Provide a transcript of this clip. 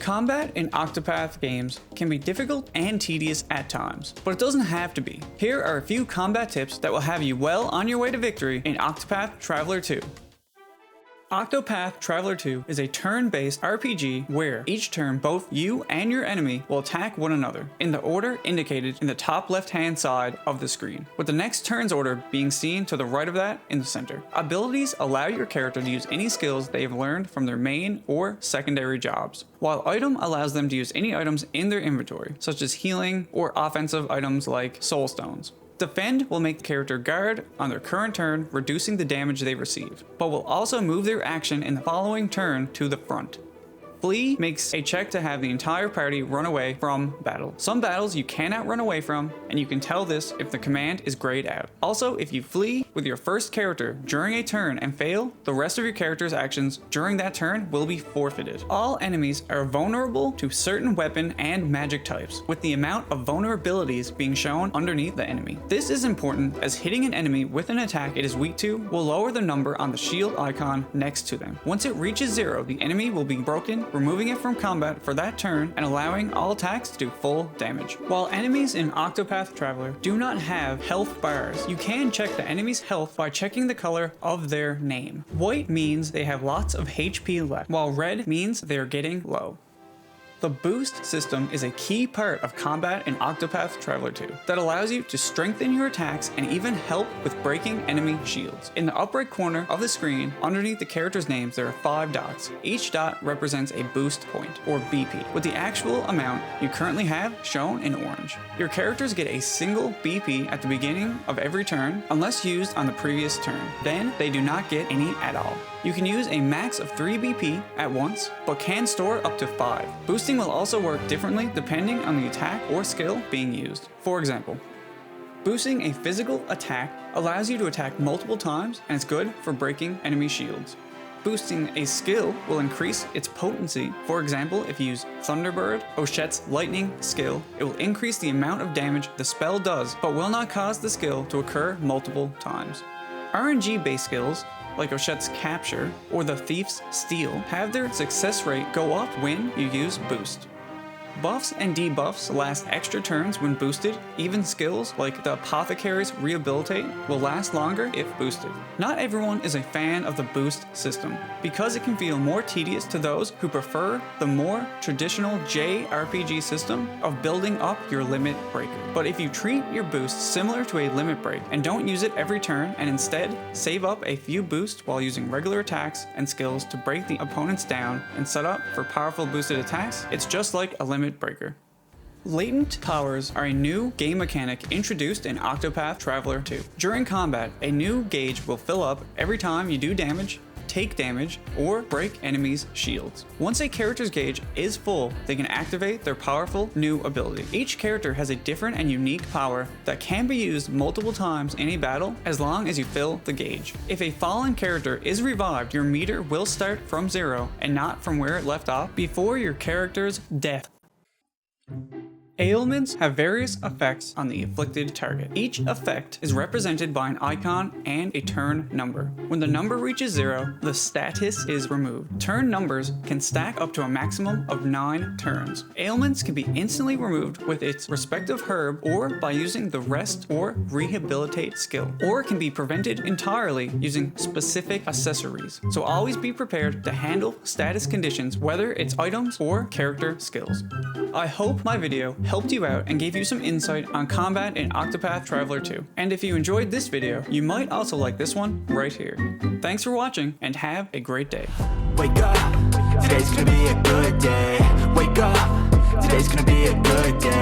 Combat in Octopath games can be difficult and tedious at times, but it doesn't have to be. Here are a few combat tips that will have you well on your way to victory in Octopath Traveler 2. Octopath Traveler 2 is a turn-based RPG where each turn both you and your enemy will attack one another in the order indicated in the top left-hand side of the screen, with the next turn's order being seen to the right of that in the center. Abilities allow your character to use any skills they have learned from their main or secondary jobs, while item allows them to use any items in their inventory, such as healing or offensive items like soul stones. Defend will make the character guard on their current turn, reducing the damage they receive, but will also move their action in the following turn to the front. Flee makes a check to have the entire party run away from battle. Some battles you cannot run away from, and you can tell this if the command is grayed out. Also, if you flee with your first character during a turn and fail, the rest of your character's actions during that turn will be forfeited. All enemies are vulnerable to certain weapon and magic types, with the amount of vulnerabilities being shown underneath the enemy. This is important as hitting an enemy with an attack it is weak to will lower the number on the shield icon next to them. Once it reaches 0, the enemy will be broken, removing it from combat for that turn and allowing all attacks to do full damage. While enemies in Octopath Traveler do not have health bars, you can check the enemy's health by checking the color of their name. White means they have lots of HP left, while red means they are getting low. The boost system is a key part of combat in Octopath Traveler 2 that allows you to strengthen your attacks and even help with breaking enemy shields. In the upper right corner of the screen, underneath the characters' names, there are 5 dots. Each dot represents a boost point, or BP, with the actual amount you currently have shown in orange. Your characters get a single BP at the beginning of every turn, unless used on the previous turn. Then they do not get any at all. You can use a max of 3 BP at once, but can store up to 5. Boosting will also work differently depending on the attack or skill being used. For example, boosting a physical attack allows you to attack multiple times and is good for breaking enemy shields. Boosting a skill will increase its potency. For example, if you use Thunderbird, Ochet's lightning skill, it will increase the amount of damage the spell does, but will not cause the skill to occur multiple times. RNG-based skills, like Ochet's Capture or the Thief's Steal, have their success rate go up when you use Boost. Buffs and debuffs last extra turns when boosted. Even skills like the Apothecary's Rehabilitate will last longer if boosted. Not everyone is a fan of the boost system, because it can feel more tedious to those who prefer the more traditional JRPG system of building up your limit breaker. But if you treat your boost similar to a limit break and don't use it every turn and instead save up a few boosts while using regular attacks and skills to break the opponents down and set up for powerful boosted attacks, it's just like a limit breaker. Latent powers are a new game mechanic introduced in Octopath Traveler 2. During combat, a new gauge will fill up every time you do damage, take damage, or break enemies' shields. Once a character's gauge is full, they can activate their powerful new ability. Each character has a different and unique power that can be used multiple times in a battle as long as you fill the gauge. If a fallen character is revived, your meter will start from 0 and not from where it left off before your character's death. Ailments have various effects on the afflicted target. Each effect is represented by an icon and a turn number. When the number reaches 0, the status is removed. Turn numbers can stack up to a maximum of 9 turns. Ailments can be instantly removed with its respective herb or by using the rest or rehabilitate skill, or can be prevented entirely using specific accessories. So always be prepared to handle status conditions, whether it's items or character skills. I hope my video helped you out and gave you some insight on combat in Octopath Traveler 2. And if you enjoyed this video, you might also like this one right here. Thanks for watching and have a great day. Wake up, today's gonna be a good day. Wake up, today's gonna be a good day.